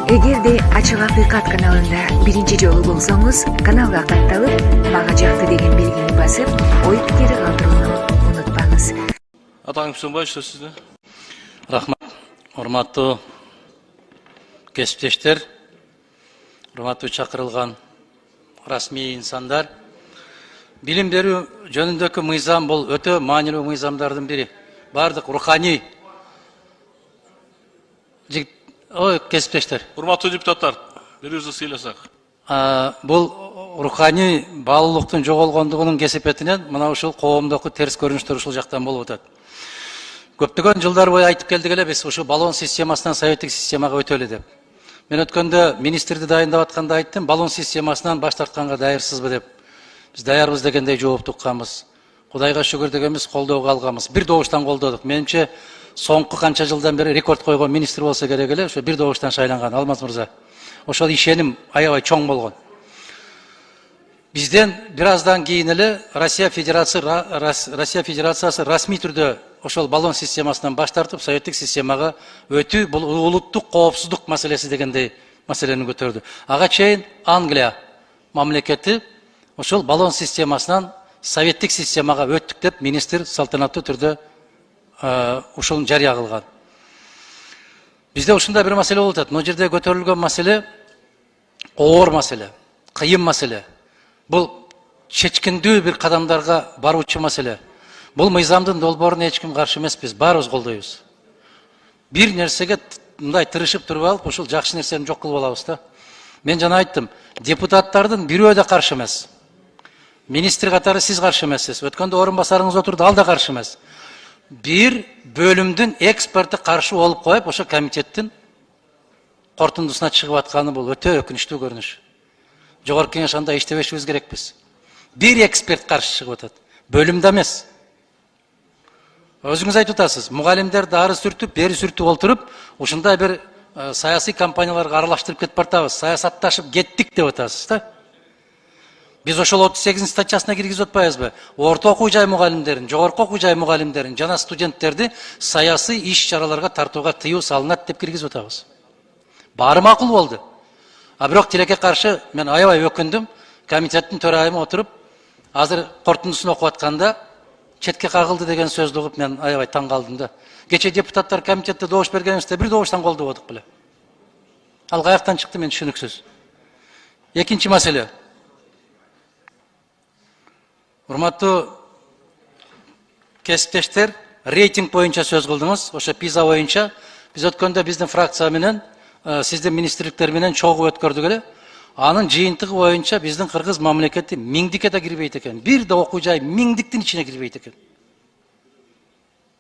Эгерде Ачык Акыйкат каналында биринчи жолу болсоңуз, каналга катталып, мага жакты деген белгини басып, ой пикир калтырууну унутпаңыз. Атаңыз Сөнбай, сөз сизде. Рахмат. Урматтуу кесиптештер, урматтуу чакырылган расмий инсандар. Билим берүү жөнүндөгү мыйзам бул өтө маанилүү мыйзамдардын бири. Бардык руханий кесиптештер. Урматтуу депутаттар, бирүүбүздү сыйласак. Бул руханий баалуулуктун жоголгондугунун кесепетинен мына ушул коомдогу терс көрүнүштөр ушул жактан болуп атат. Көптөгөн жылдар бою айтып келдик эле биз ушу баллон системасынан советтик системага өтөлү деп. Мен өткөндө министрди дайындап атканда айттым, баллон системасынан баш тартканга даярсызбы деп. Биз даярбыз дегендей жооп тукканбыз. Кудайга шүгүр дегенбиз, колдоого алганбыз. Бир добуштан колдодук. Менимче соңку канча жылдан бери рекорд койгон министр болсо керек эле, ошо бир добуштан шайланган Алмаз мырза. Ошол ишеним аябай чоң болгон. Бизден бир аздан кийин эле Россия Федерациясы расмий түрдө ошол баллон системасынан баш тартып, советтик системага өтүү, бул улуттук коопсуздук маселеси дегендей маселени көтөрдү. Ага чейин Англия мамлекети ошол баллон системасынан советтик системага өттүк деп министр салтанаттуу түрдө ушуну жарыя кылган. Бизде ушундай бир маселе болуп атат. Мына жерде көтөрүлгөн маселе оор маселе, кыйын маселе. Бул чечкиндүү бир кадамдарга баруучу маселе. Бул мыйзамдын долбооруна эч ким каршы эмеспиз, баарыбыз колдойбуз. Бир нерсеге мындай тырышып туруп алып, ушул жакшы нерсени жок кылып алабыз да. Мен жана айттым, депутаттардын бирөө да каршы эмес. Министр катары сиз каршы эмессиз. Өткөндө орун басарыңыз отурду, ал да каршы эмес. Бир бөлүмдүн эксперти каршы болуп коюп, ошо комитеттин кортундусуна чыгып атканы бул өтө өкүнүчтүү көрүнүш. Жогорку кеңеш анда иштебешибиз керекпиз. Бир эксперт каршы чыгып атат. Бөлүмдө эмес. Өзүңүз айтып атасыз, мугалимдерди ары сүртүп, бери сүртүп олтуруп, ушундай бир саясий компанияларга аралаштырып кетип бартабыз, саясатташып кеттик деп атасыз да. Биз ошол 38 статьясына киргизип атпайбызбы? Орто окуу жай мугалимдерин, жогорку окуу жай мугалимдерин жана студенттерди саясий иш-чараларга тартууга тыюу салынат деп киргизип атабыз. Баары макул болду. А бирок тилекке каршы мен аябай өкүндүм. Комитеттин төрайымы отуруп, азыр кортундусун окуп атканда четке кагылды деген сөздү угуп мен аябай таң калдым да. Кече депутаттар комитетте добуш бергенибизде бир добуштан колдободук беле. Ал каяктан чыкты мен түшүнүксүз. Экинчи маселе. Урматтуу кесиптештер, рейтинг боюнча сөз кылдыңыз. Ошо ПИЗа боюнча биз өткөндө биздин фракция менен, сиздин министрликтер менен чогуу өткөрдүк эле. Анын жыйынтыгы боюнча биздин кыргыз мамлекети миңдикке да кирбейт экен. Бир да окуу жай миңдиктин ичине кирбейт экен.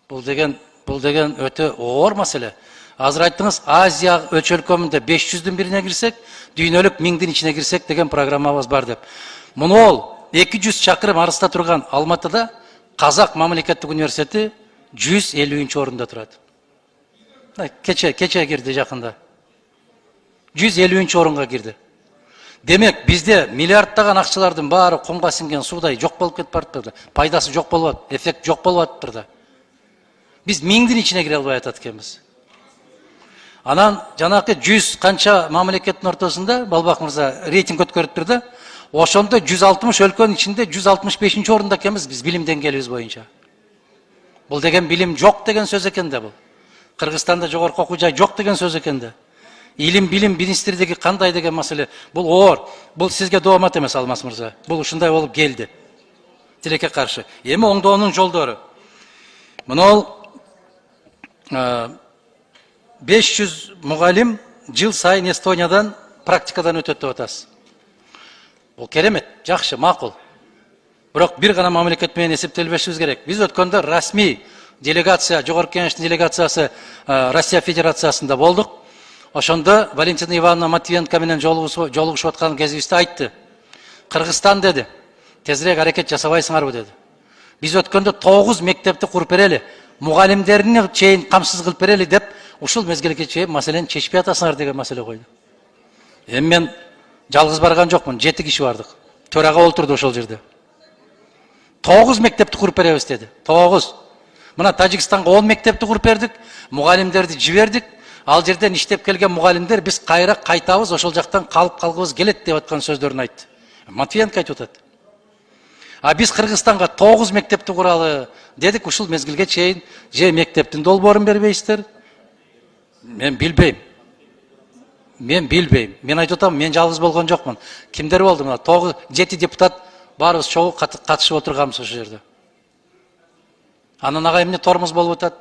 Бул деген өтө оор маселе. Азыр айттыңыз, Азия өлкөмүндө 500-дүн бирине кирсек, дүйнөлүк 1000-дин ичине кирсек деген программабыз бар деп. Муну ол 200 чакырым арыста турган Алматыда Казак мамлекеттик университети 150-нчи орунда турат. Кече кирди жакында. 150-нчи орунга кирди. Демек, бизде миллиардтаган акчалардын баары кумга сиңген суудай жок болуп кетип барыптыр. Пайдасы жок болуп атат, эффект жок болуп атыптыр да. Биз 1000-дин ичине кире албай атат экенбиз. Анан жанакы 100 канча мамлекеттин ортосунда Балбак мырза рейтинг өткөрүптүр да. Ошондо 160 өлкөнүн ичинде 165-нчи орунда экенбиз биз билим деңгээлибиз боюнча. Бул деген билим жок деген сөз экен да бул. Кыргызстанда жогорку окуу жай жок деген сөз экен да. Илим билим министрлиги кандай деген маселе. Бул оор. Бул сизге доомат эмес Алмаз мырза. Бул ушундай болуп келди. Тилекке каршы. Эми оңдоонун жолдору. Мына 500 мугалим жыл сайын Эстониядан практикадан өтөт деп атасыз. Бул керемет, жакшы, макул. Бирок бир гана мамлекет менен эсептелбешибиз керек. Биз өткөндө расмий делегация, жогорку кеңештин делегациясы Россия Федерациясында болдук. Ошондо Валентина Ивановна Матвиенко менен жолугушуп аткан кезибизде айтты. Кыргызстан деди, тезирээк аракет жасабайсыңарбы деди. Биз өткөндө 9 мектепти куруп берели, мугалимдерини чейин камсыз кылып берели деп, ушул мезгилге чейин маселени чечпей атасыңар деген маселе койду. Эми мен жалгыз барган жокмун, 7 киши бардык. Төрага олтурду ошол жерде. 9 мектепти куруп беребиз деди. 9. Мына Тажикстанга 10 мектепти куруп бердик, мугалимдерди жибердик. ал жерден иштеп келген мугалимдер биз кайра кайтабыз, ошол жактан калып калгыбыз келет деп аткан сөздөрүн айтты. Матвиенко айтып атат. А биз Кыргызстанга 9 мектепти куралы дедик, ушул мезгилге чейин же мектептин долбоорун бербейсиздер. Мен билбейм. Мен айтып атам, мен жалгыз болгон жокмун. Кимдер болду мына? 7 депутат баарыбыз чогуу катышып отурганбыз ошол жерде. Анан ага эмне тормоз болуп атат?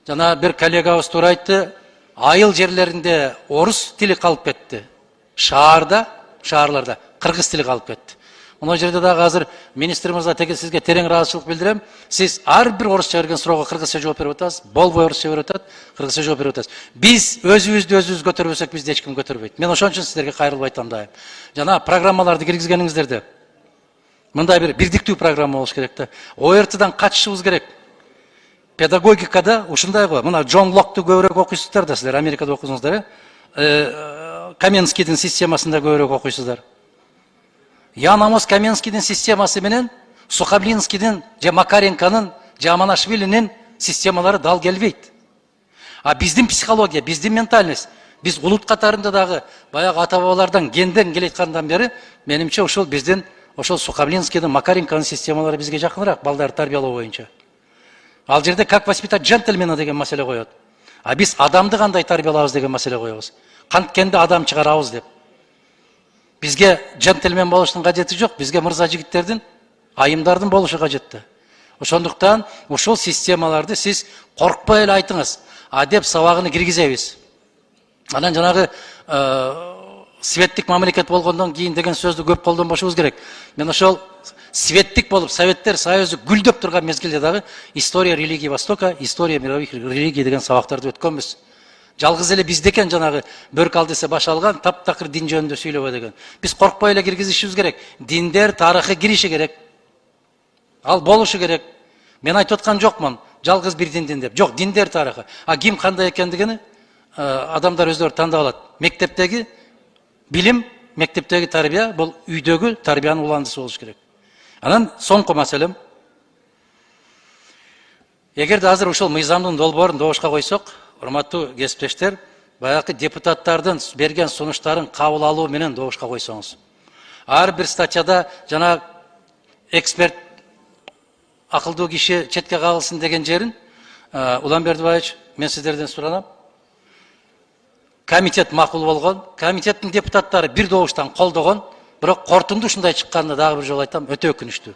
Жана бир коллегабыз туура айтты, айыл жерлеринде орус тили калып кетти. Шаарларда кыргыз тили калып кетти. Мына жерде дагы азыр министр мырза, теге сизге терең ыраазычылык билдирем. Сиз ар бир орусча берген суроого кыргызча жооп берип атасыз, болбой орусча берип атат, кыргызча жооп берип атасыз. Биз өзүбүз көтөрбөсөк, бизди эч ким көтөрбөйт. Мен ошон үчүн сиздерге кайрылып айтам дайым. Жана программаларды киргизгениңиздерде мындай бир бирдиктүү программа болуш керек да. ОРТдан качышыбыз керек. Педагогикада ушундай го. Мына Джон Локту көбүрөөк окуйсуздар да, силер Америкада окусуңуздар, Каменскийдин системасында көбүрөөк окуйсуздар. Ян Амос Каменскийдин системасы менен Сухомлинскийдин, же Макаренконун, же Аманашвилинин системалары дал келбейт. А биздин психология, биздин ментальность, биз улут катарында дагы баягы ата бабалардан генден келеткандан бери, менимче ушул биздин ошол Сухомлинскийдин, Макаренконун системалары бизге жакыныраак балдарды тарбиялоо боюнча. Ал жерде как воспитать джентльмена деген маселе коет. А биз адамды кандай тарбиялабыз деген маселе коебуз. Канткенде адам чыгарабыз деп. Бизге джентльмен болуштун кажети жок, бизге мырза жигиттердин, айымдардын болушу кажетти. Ошондуктан ушул системаларды сиз коркпой эле айтыңыз. Адеп сабагын киргизебиз. Анан жанагы светтик мамлекет болгондон кийин деген сөздү көп колдонбошубуз керек. Мен ошол светтик болуп Советтер Союзу гүлдөп турган мезгилде дагы история религии Востока, история мировых религий деген сабактарды өткөнбүз. Жалгыз эле биздекен жанагы бөрк ал десе баш алган, таптакыр дин жөнүндө сүйлөбө деген. Биз коркпой эле киргизишибиз керек. Диндер тарыхы кириши керек. Ал болушу керек. Мен айтып аткан жокмун, жалгыз бир диндин деп. Жок, диндер тарыхы. А ким кандай экендигини адамдар өздөрү тандап алат. Мектептеги билим, мектептеги тарбия, бул үйдөгү тарбиянын уландысы болуш керек. Анан соңку маселем. Эгерде азыр ушул мыйзамдын долбоорун добушка койсок, урматтуу кесиптештер, баягы депутаттардын берген сунуштарын кабыл алуу менен добушка койсоңуз. Ар бир статьяда жана эксперт акылдуу киши четке кагылсын деген жерин, Улан Бердибаевич, мен сиздерден суранам. Комитет макул болгон, комитеттин депутаттары бир добуштан колдогон, бирок кортунду ушундай чыкканына дагы бир жолу айтам, өтө өкүнүчтүү.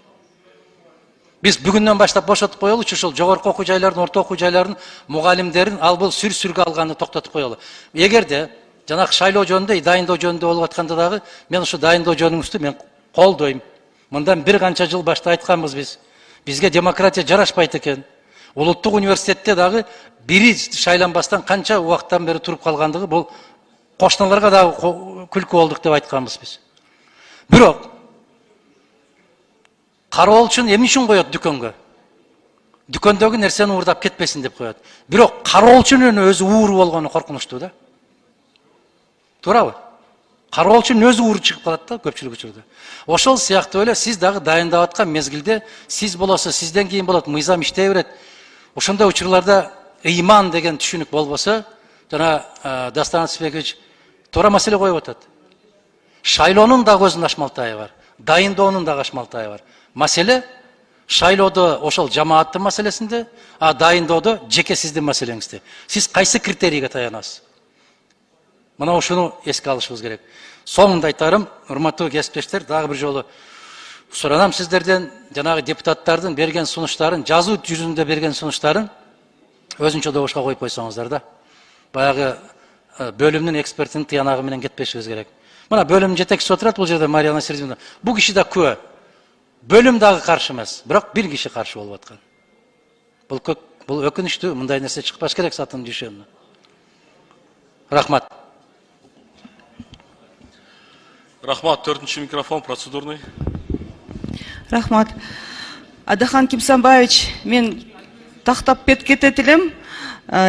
Биз бүгүндөн баштап бошотуп коелучу, ушул жогорку окуу жайлардын, орто окуу жайлардын мугалимдерин ал бул сүргө алганды токтотуп коелу. Эгерде жанагы шайлоо жөнүндө, дайындоо жөнүндө болуп атканда дагы мен ушу дайындоо жөнүңүздү мен колдойм. Мындан бир канча жыл башта айтканбыз биз. Бизге демократия жарашпайт экен. Улуттук университетте дагы бири шайланбастан канча убакыттан бери туруп калгандыгы бул кошуналарга дагы күлкү болдук деп айтканбыз биз. Бирок кароолчун эмне үчүн коет дүкөнгө? Дүкөндөгү нерсени уурдап кетпесин деп коет. Бирок кароолчунун өзү ууру болгону коркунучтуу да. Туурабы? Кароолчунун өзү ууру чыгып калат да көпчүлүк учурда. Ошол сыяктуу эле сиз дагы дайындап аткан мезгилде сиз болосо, сизден кийин болот, мыйзам иштей берет. Ошондой учурларда ыйман деген түшүнүк болбосо, жана Дастан Атсыбекович туура маселе коюп атат. Шайлоонун дагы өзүнүн ашмалтайы бар, дайындоонун дагы ашмалтайы бар. Маселе шайлоодо ошол жамааттын маселесинде, а дайындоодо жеке сиздин маселеңизде. Сиз кайсы критерийге таянасыз? Мына ушуну эске алышыбыз керек. Соңунда айтарым, урматтуу кесиптештер, дагы бир жолу суранам сиздерден, жанагы депутаттардын берген сунуштарын, жазуу жүзүндө берген сунуштарын өзүнчө добушка коюп койсоңуздар да. Баягы бөлүмдүн экспертинин тыянагы менен кетпешибиз керек. Мына бөлүм жетекчиси отурат бул жерде, Марияна Сергеевна. Бул киши да күбө. Бөлүм дагы каршы эмес, бирок бир киши каршы болуп аткан. Бул өкүнүчтүү, мындай нерсе чыкпаш керек сатын дүйшөмүнө. Рахмат. Рахмат, 4-ші микрофон, процедурный. Рахмат. Адахан Кимсанбаевич, мен тактап кетет элем.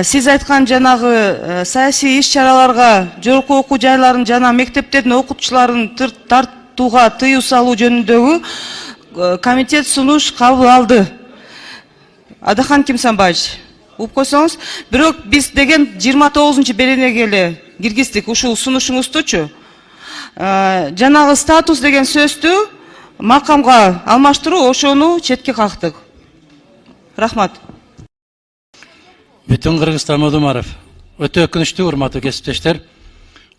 Сиз айткан жанагы саясий иш-чараларга жогорку окуу жайларын жана мектептердин окутуучуларын тартууга тыюу салуу жөнүндөгү комитет сунуш кабыл алды. Адахан Кимсанбаевич, угуп койсоңуз. Бирок биз деген 29 беренеге эле киргиздик ушул сунушуңуздучу. Жанагы статус деген сөздү макамга алмаштыруу, ошону четке кактык. Рахмат. Бүтүн Кыргызстан Модумаров. Өтө өкүнүчтүү, урматтуу кесиптештер.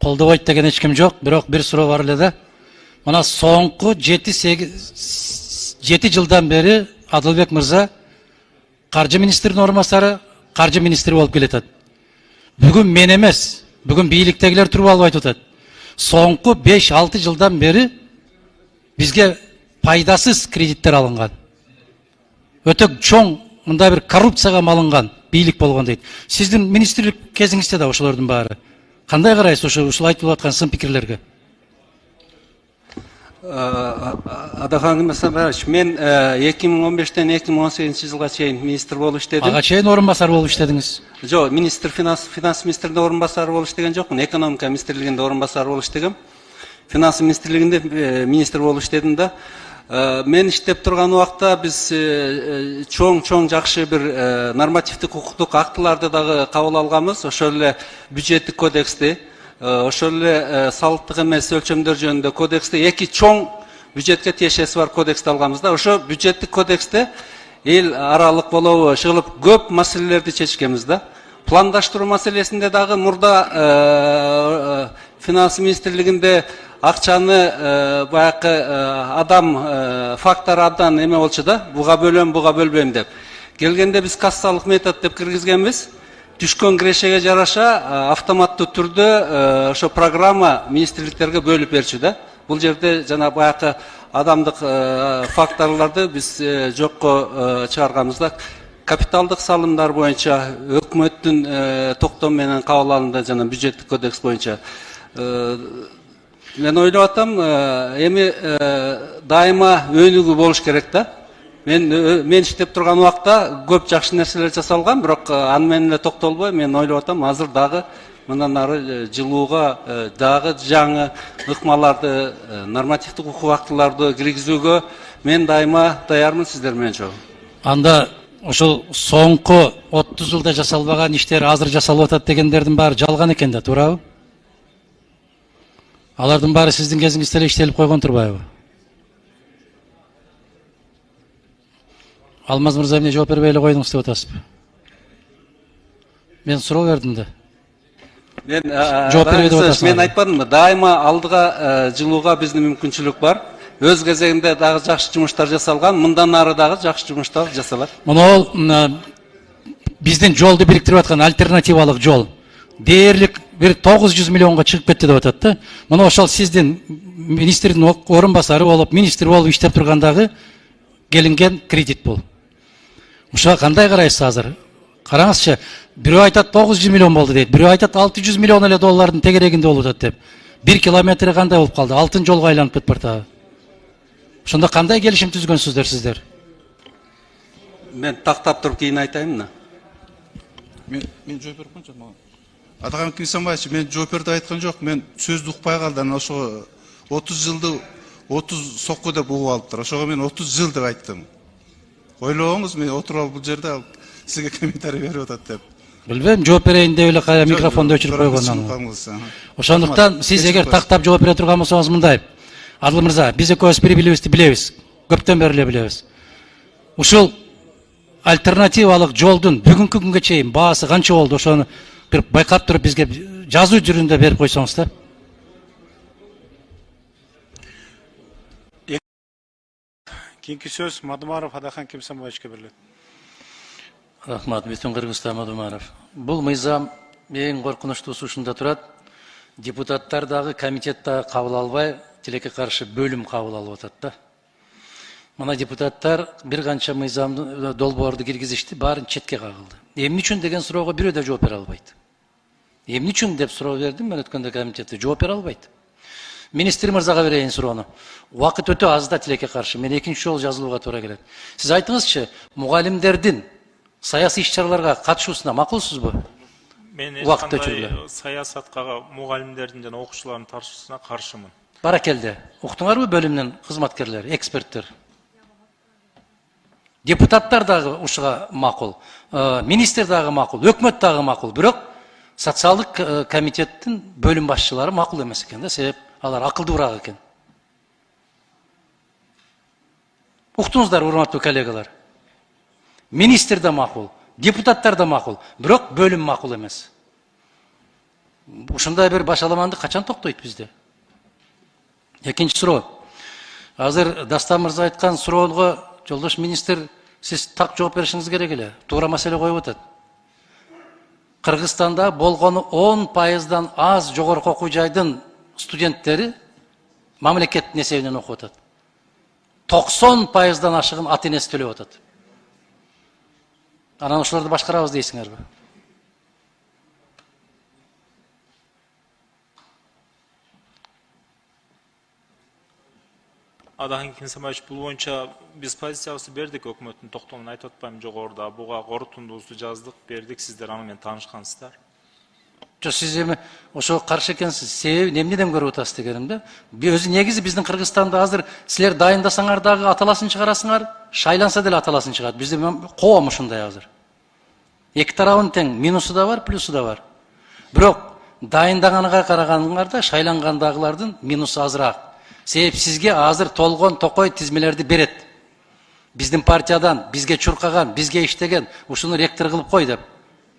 Колдобойт деген эч ким жок, бирок бир суроо бар эле да. Мына соңку 7 жылдан бери Адылбек мырза каржы министринин орун басары, каржы министри болуп келатат. Бүгүн мен эмес, бүгүн бийликтегилер туруп алып айтып атат. Соңку 5-6 жылдан бери бизге пайдасыз кредиттер алынган. Өтө чоң мындай бир коррупцияга малынган бийлик болгон дейт. Сиздин министрлик кезиңизде да ошолордун баары. Кандай карайсыз ушул айтылып аткан сын пикирлерге? Адахан Кемесамбаевич, мен 2015-тен 2018 жылга чейин министр болуп иштедим. Ага чейин орун басар болуп иштедиңиз. Жок, финанс министринде орун басары болуп иштеген жокмун. Экономика министрлигинде орун басары болуп иштегем. Финанс министрлигинде министр болуп иштедим да. Мен иштеп турган убакта биз чоң жакшы бир нормативдик укуктук актыларды дагы кабыл алганбыз. Ошол эле бюджеттик кодексти, ошол эле салыктык эмес өлчөмдөр жөнүндө кодексти, эки чоң бюджетке тиешеси бар кодексти алганбыз да. Ошо бюджеттик кодексте эл аралык болобу чыгылып көп маселелерди чечкенбиз да. Пландаштыруу маселесинде дагы мурда финанс министрлигинде акчаны баягы адам фактор абдан эме болчу да, буга бөлөм, буга бөлбөйм деп. Келгенде биз кассалык метод деп киргизгенбиз. Түшкөн кирешеге жараша автоматтуу түрдө ошо программа министрликтерге бөлүп берчү да. Бул жерде жана баягы адамдык факторлорду биз жокко чыгарганбыз да. Капиталдык салымдар боюнча өкмөттүн токтому менен кабыл алынды жана бюджеттик кодекс боюнча. Мен ойлоп атам, эми дайыма өнүгүү болуш керек да. Мен иштеп турган убакта көп жакшы нерселер жасалган, бирок аны менен эле токтолбой, мен ойлоп атам, азыр дагы мындан ары жылууга дагы жаңы ыкмаларды, нормативдик укук актыларды киргизүүгө мен дайыма даярмын сиздер менен чогуу. Анда ошол соңку 30 жылда жасалбаган иштер азыр жасалып атат дегендердин баары жалган экен да, туурабы? Алардын баары сиздин кезиңизде эле иштелип койгон турбайбы? Алмаз мырза эмне жооп бербей эле койдуңуз деп атасызбы? Мен суроо бердим да. Мен жооп бербей деп атасыз. Мен айтпадымбы, дайыма алдыга жылууга биздин мүмкүнчүлүк бар. Өз кезегинде дагы жакшы жумуштар жасалган, мындан ары дагы жакшы жумуштар жасалат. Мына биздин жолду бириктирип аткан альтернативалык жол дээрлик бир 900 миллионго чыгып кетти деп атат да. Мына ошол сиздин министрдин орун басары болуп, министр болуп иштеп тургандагы келинген кредит бул. Ошого кандай карайсыз азыр? Караңызчы, бирөө айтат 900 миллион болду дейт, бирөө айтат 600 миллион эле доллардын тегерегинде болуп атат деп. 1 километри кандай болуп калды? Алтын жолго айланып кетип бартабы. Ошондо кандай келишим түзгөнсүздөр сиздер? Мен тактап туруп кийин айтайын мына. Мен жооп берип койчумун мага. Адахан Кемесамбаевич, мен жооп берди айткан жок. Мен сөздү укпай калдым. Ошо 30 жылды 30 сокку деп угуп алыптыр. Ошого мен 30 жыл деп айттым. Ойлобоңуз, мен отуруп алып бул жерде сизге комментарий берип атат деп. Билбейм, жооп берейин деп эле кая микрофонду өчүрүп койгондон. Ошондуктан сиз эгер тактап жооп бере турган болсоңуз мындай. Адыл мырза, биз экөөбүз бири-бирибизди билебиз. Көптөн бери эле билебиз. Ушул альтернативалык жолдун бүгүнкү күнгө чейин баасы канча болду? Ошону бир байкап туруп бизге жазуу түрүндө берип койсоңуз да. Кийинки сөз Мадумаров Адахан Кемесамбаевичке берилет. Рахмат, бүтүн Кыргызстан Мадумаров. Бул мыйзам эң коркунучтуусу ушунда турат. Депутаттар дагы комитет дагы кабыл албай, тилекке каршы бөлүм кабыл алып атат да. Мына депутаттар бир канча мыйзамды долбоорду киргизишти, баарын четке кагылды. Эмне үчүн деген суроого бирөө да жооп бере албайт. Эмне үчүн деп суроо бердим, мен өткөндө комитетте жооп бере албайт. Министр мырзага берейин суроону. Убакыт өтө аз да тилекке каршы. Мен экинчи жолу жазылууга туура келет. Сиз айтыңызчы, мугалимдердин саясий иш-чараларга катышуусуна макулсузбу? Мен эч саясатка мугалимдердин жана окуучулардын тартышуусуна каршымын. Баракелде. Уктуңарбы бөлүмдүн кызматкерлери, эксперттер? депутаттар дагы ушуга макул, министр дагы макул, өкмөт дагы макул. Бирок социалдык комитеттин бөлүм башчылары макул эмес экен да, себеп алар акылдуураак экен. Уктуңуздар, урматтуу коллегалар. Министр да макул, депутаттар да макул, бирок бөлүм макул эмес. Ушундай бир башаламандык качан токтойт бизде? Экинчи суроо. Азыр Дастан мырза айткан суроого жолдош министр, сиз так жооп беришиңиз керек эле. Туура маселе коюп атат. Кыргызстанда болгону 10%дан аз жогорку окуу жайдын студенттери мамлекеттин эсебинен окуп атат. 90%дан ашыгын ата энеси төлөп атат. Анан ошолорду башкарабыз дейсиңерби? Adahın Kinsemayç bu boyunca biz pozisiyası verdik hükümetin toxtomunu aytып atpayım jogorda. Buga qorutunduzu жаздык, berdik, sizler anı men tanışkansızlar. Жо, сиз эми ошого каршы экенсиз. Себеби эмнеден көрүп атасыз дегенimде. Өзү негизи биздин Кыргызстанда азыр силер дайындасаңар дагы аталасын чыгарасыңар, шайланса деле аталасын чыгат. Бизде коом ушундай азыр. Эки тарабын тең, минусу да бар, плюсу да бар. Бирок дайындаганга караганда шайлангандагылардын минусу азыраак. Себеп сизге азыр толгон токой тизмелерди берет. Биздин партиядан, бизге чуркаган, бизге иштеген, ушуну ректор кылып кой деп.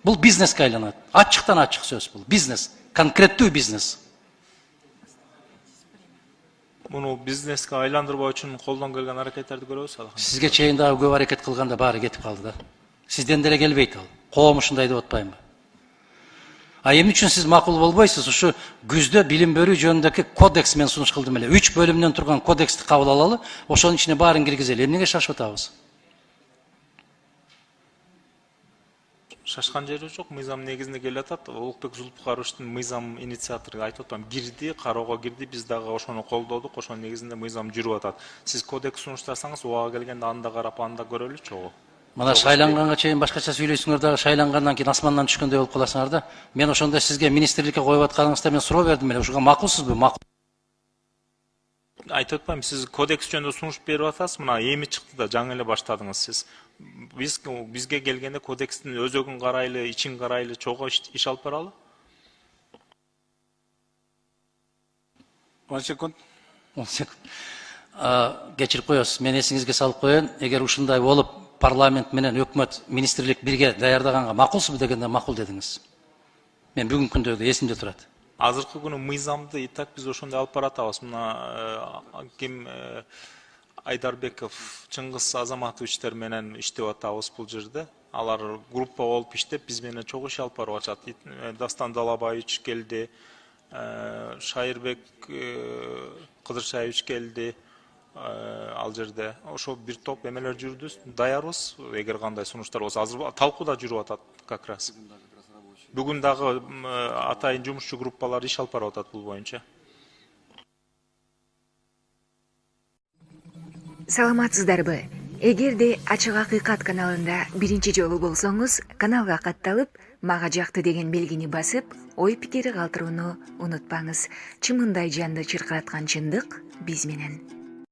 Бул бизнеске айланат. Ачыктан ачык сөз бул. Бизнес. Конкреттүү бизнес. Bunu bizneske aylandırma için koldan gelgen hareketlerdi görüyoruz. Sizge чейин дагы көп аракет кылганда баары кетип калды да. Сизден деле келбейт ал. Коом ушундай деп атпаймынбы? А эмне үчүн сиз макул болбойсуз? Ушу күздө билим берүү жөнүндөгү кодекс мен сунуш кылдым эле. 3 бөлүмдөн турган кодексти кабыл алалы, ошонун ичине баарын киргизели. Эмнеге шашып атабыз? Шашкан жери жок, мыйзам негизинде келип атат. Улукбек Зулпукаровичтин мыйзам инициатору айтып атам, кирди, кароого кирди, биз дагы ошону колдодук, ошонун негизинде мыйзам жүрүп атат. Сиз кодекс сунуштасаңыз, убага келгенде анда карап, анда көрөлүчү. Мына шайланганга чейин башкача сүйлөйсүңөр дагы, шайлангандан кийин асмандан түшкөндөй болуп каласыңар да. Мен ошондо сизге министрликке коюп атканыңызда мен суроо бердим эле. Ушуга макулсузбу? Макул. Айтып атпайм, сиз кодекс жөнүндө сунуш берип атасыз, мына эми чыкты да, жаңы эле баштадыңыз сиз. Бизге келгенде кодекстин өзөгүн карайлы, ичин карайлы, чогуу иш алып баралы? 10 секунд. 10 секунд. Кечирип коесуз. Мен эсиңизге салып коеюн, эгер ушундай болуп парламент менен өкмөт, министрлик бирге даярдаганга макулсузбу дегенде макул дедиңиз. Мен бүгүнкү күндөгү эсимде турат. Азыркы күнү мыйзамды и так биз ошондой алып баратабыз. Мына ким Айдарбеков, Чыңгыз Азаматовичтер менен иштеп атабыз бул жерде. Алар группа болуп иштеп, биз менен чогуу иш алып барып атышат. Дастан Далабаевич келди, Шайырбек Кыдыршаевич келди. Ал жерде ошо бир топ эмелер жүрдү, даярбыз. Эгер кандай сунуштар болсо, азыр талкууда жүрүп атат как раз. Бүгүн дагы атайын жумушчу группалар иш алып барып атат бул боюнча. Саламатсыздарбы? Эгерде Ачык Акыйкат каналында биринчи жолу болсоңуз, каналга катталып, мага жакты деген белгини басып, ой пикири калтырууну унутпаңыз. Чымындай жанды чыркыраткан чындык биз менен.